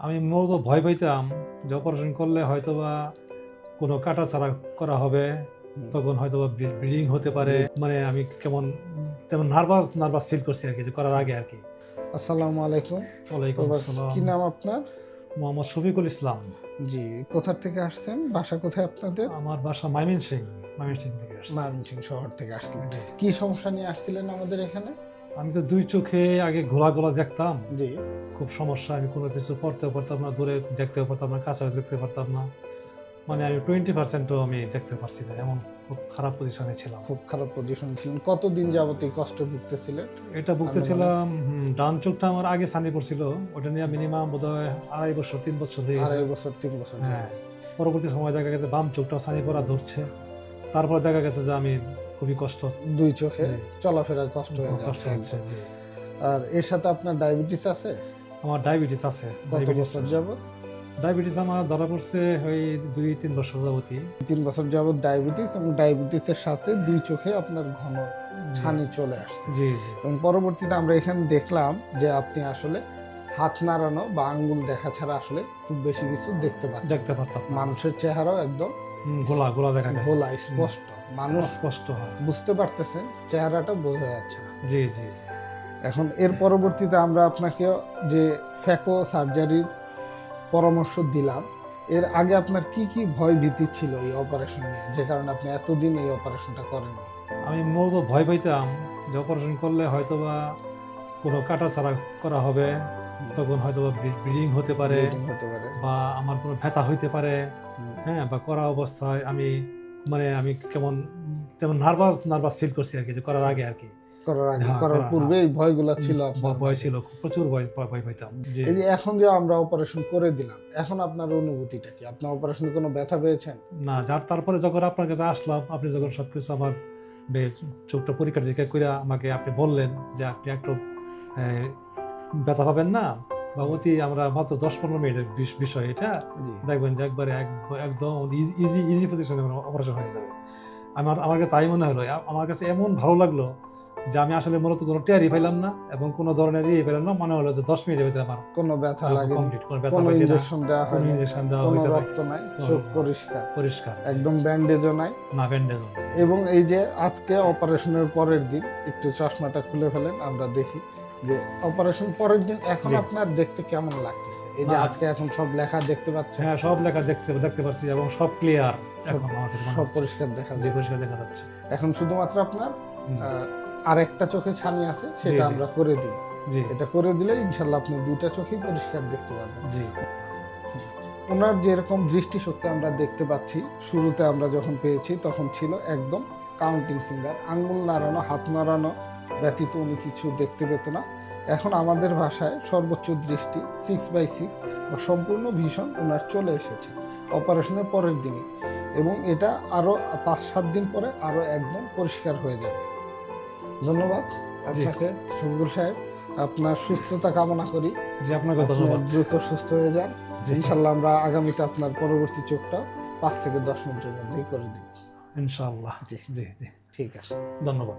আমি মূলত ভয় পাইতাম যে অপারেশন করলে হয়তোবা কোনো কাটাছাড়া করা হবে, তখন হয়তোবা ব্লিডিং হতে পারে। মানে আমি তেমন নার্ভাস ফিল করছি আর কি, যে করার আগে আর কি। আসসালামু আলাইকুম। ওয়ালাইকুম আসসালাম। কি নাম আপনার? মোহাম্মদ শফিকুল ইসলাম। জি, কোথা থেকে আসছেন? বাসা কোথায় আপনাদের? আমার বাসা ময়মনসিংহ থেকে আসছি। ময়মনসিংহ শহর থেকে আসছিলেন। কি সমস্যা নিয়ে আসছিলেন আমাদের এখানে? আমি তো দুই চোখে আগে ঘোলা দেখতাম, জি, খুব সমস্যা। আমি কোনো কিছু পড়তেও পারতাম না, দূরে দেখতেও পারতাম না, কাছে দেখতে পারতাম না। মানে আমি 20%ও আমি দেখতে পারছি না, এমন খুব খারাপ পজিশনে ছিলাম। খুব খারাপ পজিশন ছিলেন। কতদিন যাবত এই কষ্ট ভুগতেছিলেন? এটা ভুগতেছিলাম, ডান চোখটা আমার আগে ছানি পড়ছিল, ওটা নিয়ে মিনিমাম বোধহয় 3 বছর হয়ে গেছে। 3 বছর। হ্যাঁ, পরবর্তী সময় দেখা গেছে বাম চোখটাও ছানি পড়া ধরছে। তারপর দেখা গেছে যে আমি খুবই কষ্ট, দুই চোখে চলাফেরার কষ্ট হয়ে কষ্ট যাচ্ছে। হচ্ছে। জি, আর এর সাথে আপনার ডায়াবেটিস আছে? আমার ডায়াবেটিস আছে। কত বছর যাবত? ডায়াবেটিস আমার ধরা পড়ছে ওই 2-3 বছর যাবতই। 3 বছর যাবত ডায়াবেটিস, এবং ডায়াবেটিসের সাথে দুই চোখে আপনার ঘন ছানি চলে আসছে। জি। এবং পরবর্তীতে আমরা এখানে দেখলাম যে আপনি আসলে হাত নাড়ানো বা আঙ্গুল দেখা ছাড়া আসলে খুব বেশি কিছু দেখতে পারতাম। মানুষের চেহারাও একদম গোলা দেখা গেছে, গোলা স্পষ্ট, মানুষ স্পষ্ট হয়। বুঝতে পারতেছেন, চেহারাটা বোঝা যাচ্ছে না। জি। এখন এর পরবর্তীতে আমরা আপনাকে যে ফ্যাকো সার্জারির পরামর্শ দিলাম, এর আগে আপনার কি কি ভয় ভীতি ছিল এই অপারেশন নিয়ে, যে কারণে আপনি এতদিন এই অপারেশনটা করেন? আমি মূলত ভয় পাইতাম যে অপারেশন করলে হয়তোবা কোনো কাটাছাড়া করা হবে, তখন হয়তোবা ব্লিডিং হতে পারে, বা আমার কোনো ব্যথা হইতে পারে। হ্যাঁ, বা করা অবস্থায় আমি তেমন নার্ভাস ফিল করছি আর কি, যে করার আগে আর কি। করার পূর্বে এই ভয়গুলো ছিল? ভয় ছিল, প্রচুর ভয় পাইতাম। এই যে এখন যে আমরা অপারেশন করে দিলাম, এখন আপনার অনুভূতিটা কি? আপনার অপারেশনে কোনো ব্যথা পেয়েছেন? না, তারপরে যখন আপনার কাছে আসলাম, আপনি যখন সবকিছু আমার চোখটা পরীক্ষা নিরীক্ষা করে আমাকে আপনি বললেন যে আপনি একটু ব্যথা পাবেন না, বা আমরা মাত্র 10-15 মিনিটের বিষয়, এটা দেখবেন যে একবারে একদম ইজি পজিশনে অপারেশন হয়ে যাবে। আমার কাছে তাই মনে হলো। আমার কাছে এমন ভালো লাগলো যে আমি আসলে মূলত কোনো টেয়ারই পেলাম না, এবং কোনো ধরনের পেলাম না। মনে হলো যে 10 মিনিটের ভিতরে আমার কোনো ব্যথা লাগে, কোনো ইনজেকশন দেওয়া হয়, ইনজেকশন দেওয়া কোনো হয়েছে, রক্ত নাই, চোখ পরিষ্কার, একদম একদম ব্যান্ডেজও নাই। না, ব্যান্ডেজও নাই। এবং এই যে আজকে অপারেশনের পরের দিন, একটু চশমাটা খুলে ফেলেন, আমরা দেখি যে অপারেশন পরের দিন এখন আপনার দেখতে কেমন লাগতেছে? এই যে আজকে এখন সব লেখা দেখতে পাচ্ছেন? হ্যাঁ, সব লেখা দেখতে পাচ্ছি, এবং সব ক্লিয়ার। এখন আমার কাছে সব পরিষ্কার দেখা যাচ্ছে। এখন শুধুমাত্র আপনার আরেকটা চোখে ছানি আছে, সেটা আমরা করে দিব। এটা করে দিলে ইনশাআল্লাহ আপনি দুইটা চোখেই পরিষ্কার দেখতে পারবেন। ওনার যেরকম দৃষ্টিশক্তি আমরা দেখতে পাচ্ছি, শুরুতে আমরা যখন পেয়েছি তখন ছিল একদম কাউন্টিং ফিঙ্গার, আঙ্গুল নাড়ানো, হাত নাড়ানো ব্যতীত উনি কিছু দেখতে পেত না। এখন আমাদের ভাষায় সর্বোচ্চ দৃষ্টি 6/6 বা সম্পূর্ণ ভিশন ওনার চলে এসেছে অপারেশনের পরের দিনে, এবং এটা আরও 5-7 দিন পরে আরও একদম পরিষ্কার হয়ে যাবে। ধন্যবাদ আপনাকে শফিকুল সাহেব, আপনার সুস্থতা কামনা করি। আপনাকে ধন্যবাদ। দ্রুত সুস্থ হয়ে যান ইনশাআল্লাহ। আমরা আগামীতে আপনার পরবর্তী চোখটা 5 থেকে 10 মিনিটের মধ্যেই করে দিব ইনশাআল্লাহ। জি, ঠিক আছে, ধন্যবাদ।